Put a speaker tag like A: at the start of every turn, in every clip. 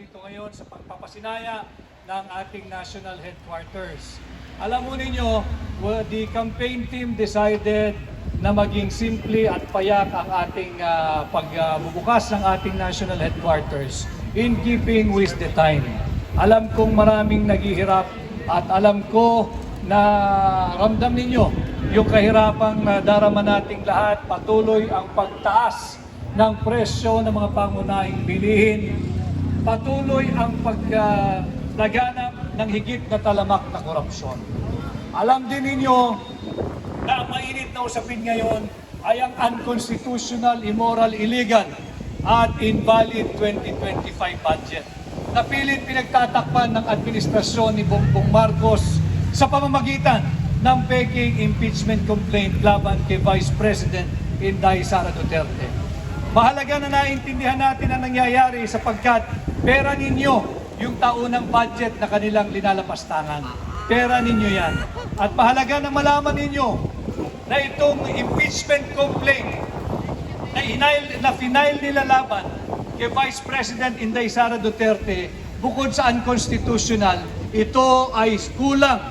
A: rito ngayon sa pagpapasinaya ng ating national headquarters. Alam mo ninyo, the campaign team decided na maging simple at payak ang ating pagbubukas ng ating national headquarters in keeping with the time. Alam kong maraming naghihirap at alam ko na ramdam ninyo yung kahirapang darama nating lahat. Patuloy ang pagtaas ng presyo ng mga pangunahing bilihin. Patuloy ang paglaganap ng higit na talamak na korupsyon. Alam din ninyo na ang mainit na usapin ngayon ay ang unconstitutional, immoral, illegal at invalid 2025 budget na pilit pinagtatakpan ng administrasyon ni Bongbong Marcos sa pamamagitan ng peking impeachment complaint laban kay Vice President Inday Sara Duterte. Mahalaga na naintindihan natin ang nangyayari sapagkat pera ninyo yung taunang budget na kanilang linalapastangan. Pera ninyo yan. At mahalaga na malaman ninyo na itong impeachment complaint na final nila laban kay Vice President Inday Sara Duterte, bukod sa unconstitutional, ito ay kulang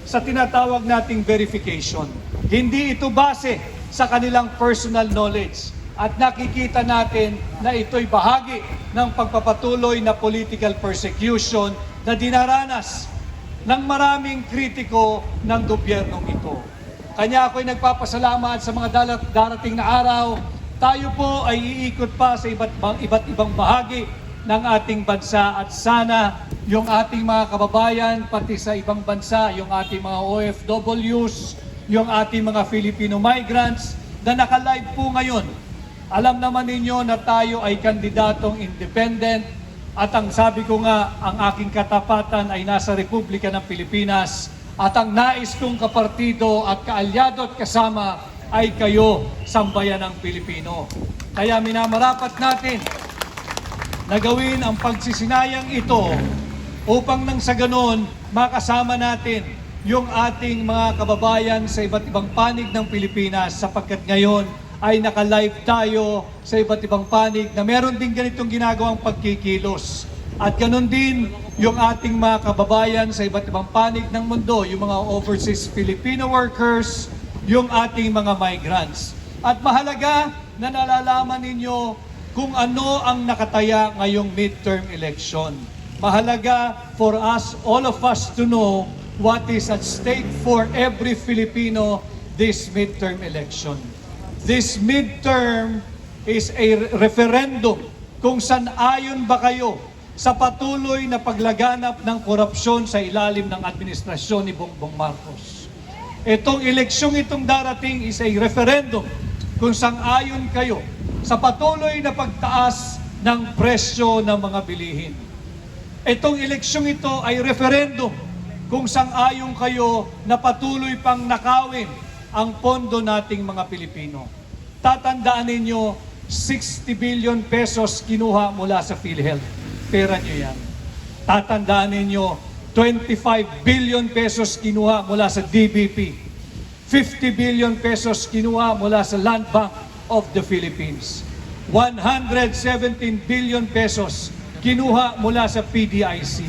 A: sa tinatawag nating verification. Hindi ito base sa kanilang personal knowledge. At nakikita natin na ito'y bahagi ng pagpapatuloy na political persecution na dinaranas ng maraming kritiko ng gobyernong ito. Kanya ako'y nagpapasalamat sa mga darating na araw. Tayo po ay iikot pa sa iba't ibang bahagi ng ating bansa at sana yung ating mga kababayan pati sa ibang bansa, yung ating mga OFWs, yung ating mga Filipino migrants na naka-live po ngayon. Alam naman ninyo na tayo ay kandidatong independent at ang sabi ko nga, ang aking katapatan ay nasa Republika ng Pilipinas at ang nais kong kapartido at kaalyado at kasama ay kayo, sambayanang Pilipino. Kaya minamarapat natin na gawin ang pagsisinayang ito upang nang sa ganon makasama natin yung ating mga kababayan sa iba't ibang panig ng Pilipinas sapagkat ngayon ay naka-live tayo sa iba't ibang panig na meron din ganitong ginagawang pagkikilos. At ganon din yung ating mga kababayan sa iba't ibang panig ng mundo, yung mga overseas Filipino workers, yung ating mga migrants. At mahalaga na nalalaman ninyo kung ano ang nakataya ngayong midterm election. Mahalaga for us, all of us to know what is at stake for every Filipino this midterm election. This midterm is a referendum kung saan ayon ba kayo sa patuloy na paglaganap ng korupsyon sa ilalim ng administrasyon ni Bongbong Marcos. Itong eleksyong itong darating is a referendum kung saan ayon kayo sa patuloy na pagtaas ng presyo ng mga bilihin. Itong eleksyong ito ay referendum kung saan ayon kayo na patuloy pang nakawin ang pondo nating mga Pilipino. Tatandaan ninyo, 60 billion pesos kinuha mula sa PhilHealth. Pera nyo yan. Tatandaan ninyo, 25 billion pesos kinuha mula sa DBP. 50 billion pesos kinuha mula sa Land Bank of the Philippines. 117 billion pesos kinuha mula sa PDIC.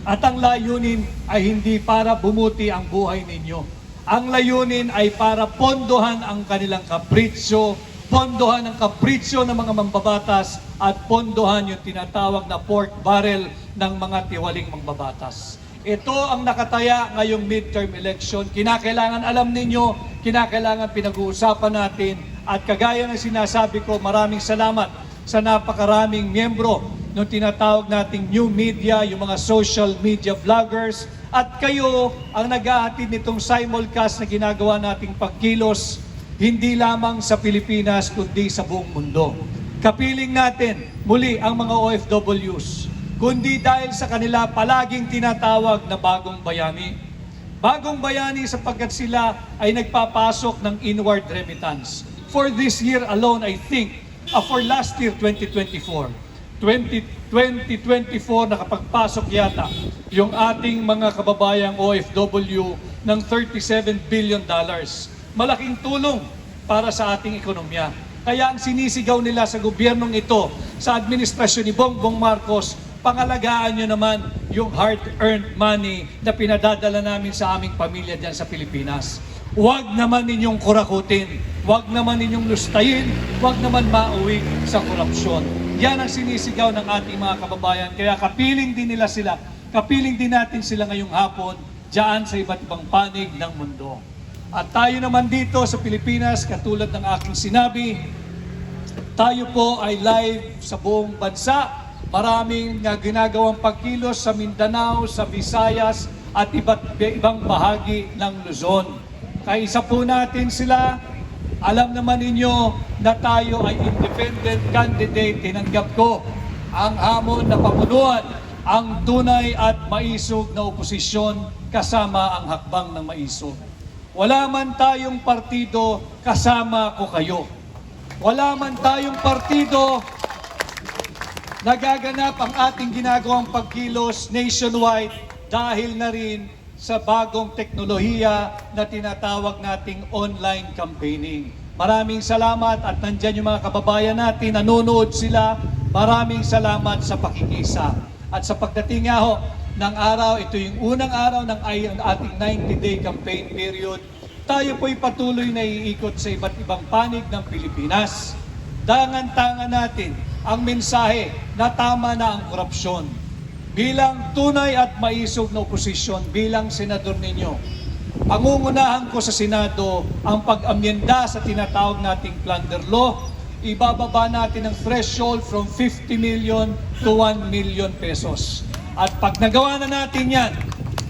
A: At ang layunin ay hindi para bumuti ang buhay ninyo. Ang layunin ay para pondohan ang kanilang kapritsyo, pondohan ang kapritsyo ng mga mambabatas at pondohan yung tinatawag na pork barrel ng mga tiwaling mambabatas. Ito ang nakataya ngayong midterm election. Kinakailangan alam ninyo, kinakailangan pinag-uusapan natin at kagaya ng sinasabi ko, maraming salamat sa napakaraming miyembro ng tinatawag nating new media, yung mga social media vloggers, at kayo ang nag-ahatid nitong simulcast na ginagawa nating pagkilos, hindi lamang sa Pilipinas, kundi sa buong mundo. Kapiling natin muli ang mga OFWs, kundi dahil sa kanila palaging tinatawag na bagong bayani. Bagong bayani sapagkat sila ay nagpapasok ng inward remittance. For this year alone, I think, for last year, 2024, nakapagpasok yata yung ating mga kababayang OFW ng $37 billion. Malaking tulong para sa ating ekonomiya. Kaya ang sinisigaw nila sa gobyernong ito, sa administrasyon ni Bongbong Marcos, pangalagaan nyo naman yung hard-earned money na pinadadala namin sa aming pamilya dyan sa Pilipinas. Huwag naman ninyong kurakutin, huwag naman ninyong lustayin, huwag naman mauwi sa korupsyon. Yan ang sinisigaw ng ating mga kababayan. Kaya kapiling din nila sila, kapiling din natin sila ngayong hapon dyan sa iba't ibang panig ng mundo. At tayo naman dito sa Pilipinas, katulad ng aking sinabi, tayo po ay live sa buong bansa. Maraming ginagawang pagkilos sa Mindanao, sa Visayas at iba't ibang bahagi ng Luzon. Kaisa po natin sila. Alam naman ninyo na tayo ay independent candidate. Tinanggap ko ang hamon na pamunuan ang tunay at maisog na oposisyon kasama ang hakbang ng maisog. Wala man tayong partido, kasama ko kayo. Wala man tayong partido, nagaganap ang ating ginagawang pagkilos nationwide dahil na rin sa bagong teknolohiya na tinatawag nating online campaigning. Maraming salamat at nandyan yung mga kababayan natin, nanonood sila. Maraming salamat sa pakikisa. At sa pagdating nga ho ng araw, ito yung unang araw ng ating 90-day campaign period. Tayo po'y patuloy na iikot sa iba't ibang panig ng Pilipinas. Dangan-tangan natin ang mensahe na tama na ang korupsyon. Bilang tunay at maisog na oposisyon, bilang senador ninyo, pangungunahan ko sa Senado ang pag-amyenda sa tinatawag nating plunder law. Ibababa natin ang threshold from 50 million to 1 million pesos. At pag nagawa na natin yan,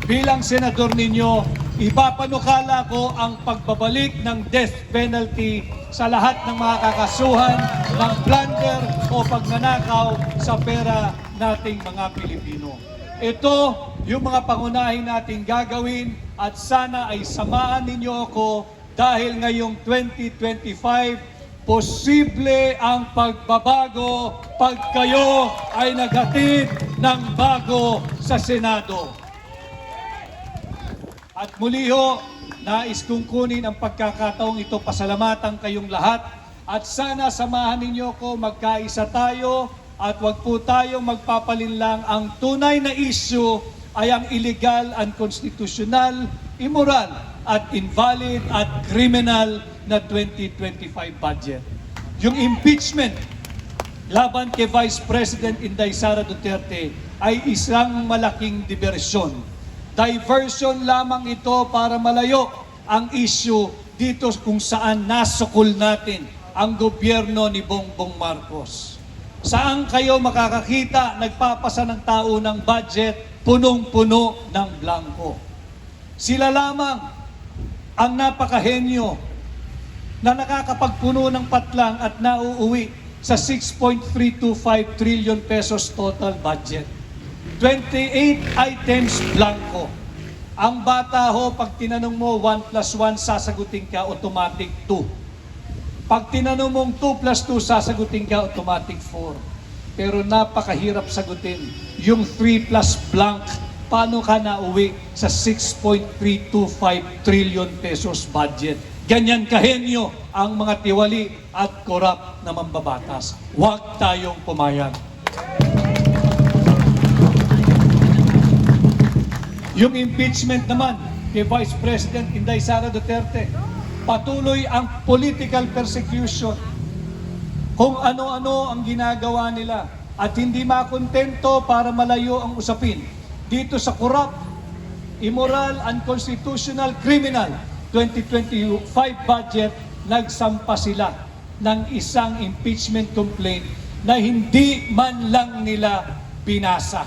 A: bilang senador ninyo, ipapanukala ko ang pagbabalik ng death penalty sa lahat ng mga kakasuhan ng plunder o pagnanakaw sa pera nating mga Pilipino. Ito yung mga pangunahin nating gagawin at sana ay samahan ninyo ako dahil ngayong 2025, posible ang pagbabago pag kayo ay naghatid ng bago sa Senado. At muli ho, nais kong kunin ang pagkakataong ito, pasalamatan kayong lahat at sana samahan ninyo ko, magkaisa tayo at wag po tayong magpapalinlang. Ang tunay na issue ay ang illegal, unconstitutional, immoral at invalid at criminal na 2025 budget. Yung impeachment laban kay Vice President Inday Sara Duterte ay isang malaking diversyon. Diversion lamang ito para malayo ang issue dito kung saan nasukol natin ang gobyerno ni Bongbong Marcos. Saan kayo makakakita nagpapasa ng tao ng budget punong-puno ng blanco? Sila lamang ang napakahenyo na nakakapagpuno ng patlang at nauuwi sa 6.325 trillion pesos total budget. 28 items blanco. Ang bata ho, pag tinanong mo 1 plus 1, sasagutin ka automatic 2. Pag tinanong mong 2 plus 2, sasagutin ka automatic 4. Pero napakahirap sagutin yung 3 plus blank. Paano ka nauwi sa 6.325 trillion pesos budget? Ganyan kahenyo ang mga tiwali at korap na mambabatas. Huwag tayong pumayag. Yung impeachment naman kay Vice President Inday Sara Duterte, patuloy ang political persecution. Kung ano-ano ang ginagawa nila at hindi makontento para malayo ang usapin dito sa corrupt, immoral, unconstitutional, criminal 2025 budget, nagsampa sila ng isang impeachment complaint na hindi man lang nila binasa.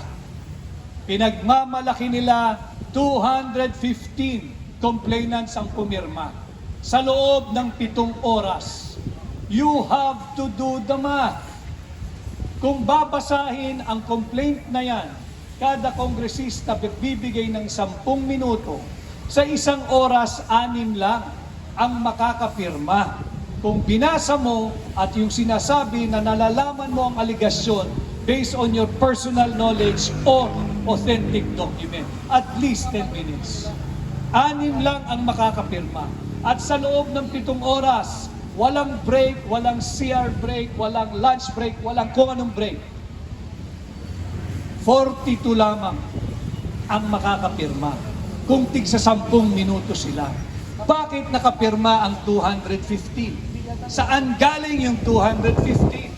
A: Pinagmamalaki nila 215 complainants ang pumirma sa loob ng 7 oras. You have to do the math. Kung babasahin ang complaint na yan, kada kongresista bibigay ng 10 minuto, sa 1 oras, 6 lang ang makakapirma. Kung binasa mo at yung sinasabi na nalalaman mo ang aligasyon based on your personal knowledge o authentic document, at least 10 minutes. 6 lang ang makakapirma. At sa loob ng 7 oras, Walang break, walang CR break, walang lunch break, walang kung anong break. 42 lamang ang makakapirma kung tig sa 10 minuto sila. Bakit nakapirma ang 215? Saan galing yung 215?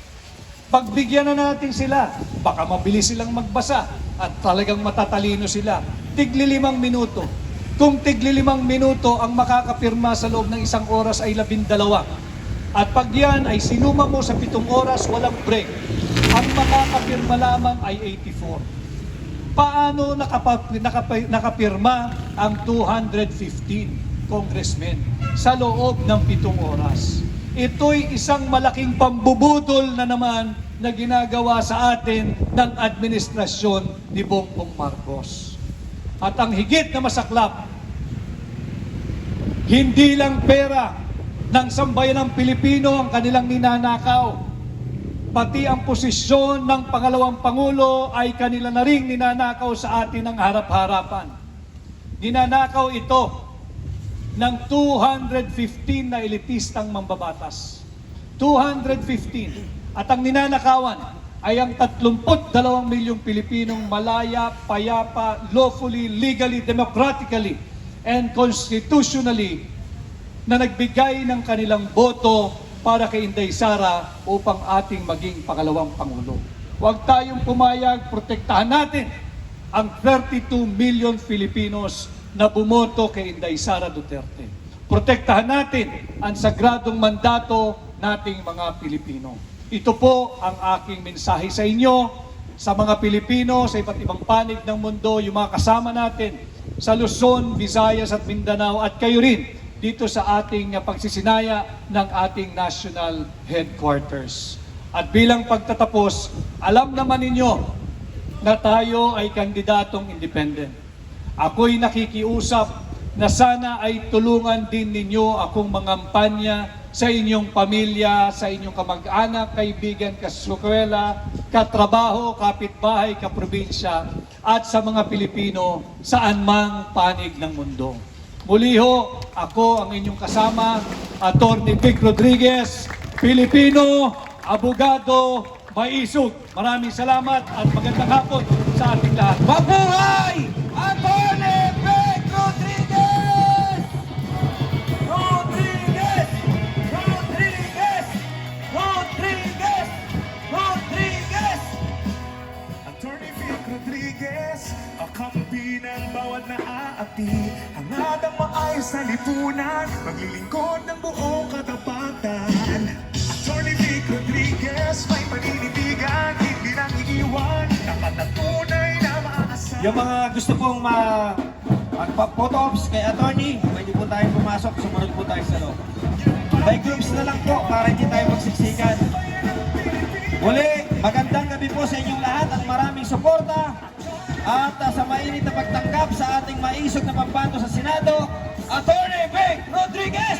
A: Pagbigyan na natin sila, baka mabilis silang magbasa at talagang matatalino sila. Tigli 5 minuto. Kung tigli 5 minuto ang makakapirma sa loob ng 1 oras ay 12. At pag yan ay sinuma mo sa 7 oras, walang break. Ang makakapirma lamang ay 84. Paano nakapirma ang 215 congressmen sa loob ng 7 oras? Ito'y isang malaking pambubudol na naman na ginagawa sa atin ng administrasyon ni Bongbong Marcos. At ang higit na masaklap, hindi lang pera ng sambayanang Pilipino ang kanilang ninanakaw, pati ang posisyon ng pangalawang Pangulo ay kanila na ring ninanakaw sa atin ng harap-harapan. Ninanakaw ito ng 215 na elitistang mambabatas. 215. At ang ninanakawan ay ang 32 milyong Pilipinong malaya, payapa, lawfully, legally, democratically, and constitutionally na nagbigay ng kanilang boto para kay Inday Sara upang ating maging pangalawang Pangulo. Huwag tayong pumayag, protektahan natin ang 32 million Filipinos na bumoto kay Inday Sara Duterte. Protektahan natin ang sagradong mandato nating mga Pilipino. Ito po ang aking mensahe sa inyo, sa mga Pilipino, sa iba't ibang panig ng mundo, yung mga kasama natin sa Luzon, Visayas at Mindanao, at kayo rin dito sa ating pagsisinaya ng ating national headquarters. At bilang pagtatapos, alam naman ninyo na tayo ay kandidatong independent. Ako'y nakikiusap na sana ay tulungan din ninyo akong mangampanya sa inyong pamilya, sa inyong kamag-anak, kaibigan, kasukwela, katrabaho, kapitbahay, kaprobinsya, at sa mga Pilipino saan mang panig ng mundo. Muli ho, ako ang inyong kasama, Atty. Vic Rodriguez, Pilipino, abogado, maisog. Maraming salamat at magandang hapon sa ating lahat.
B: Mabuhay! Atty. Vic Rodriguez! Rodriguez! Rodriguez! Rodriguez! Rodriguez!
C: Attorney Vic Rodriguez, ang kampi ng bawat naaapi, hangad ang maayos na lipunan, maglilingkod ng buong katapatan. Attorney Vic Rodriguez, may paninindigan, hindi nang iiwan, dapat na tunay na maaasahan.
B: Yung mga gusto pong magpa-photo ops kay attorney, pwede po tayong pumasok, sumunod po tayo sa loob. By groups na lang po para hindi tayo magsiksikan. Muli, magandang gabi po sa inyong lahat at maraming suporta. At sa mainit na pagtanggap sa ating maisog na pambanto sa Senado, Atty. Vic Rodriguez!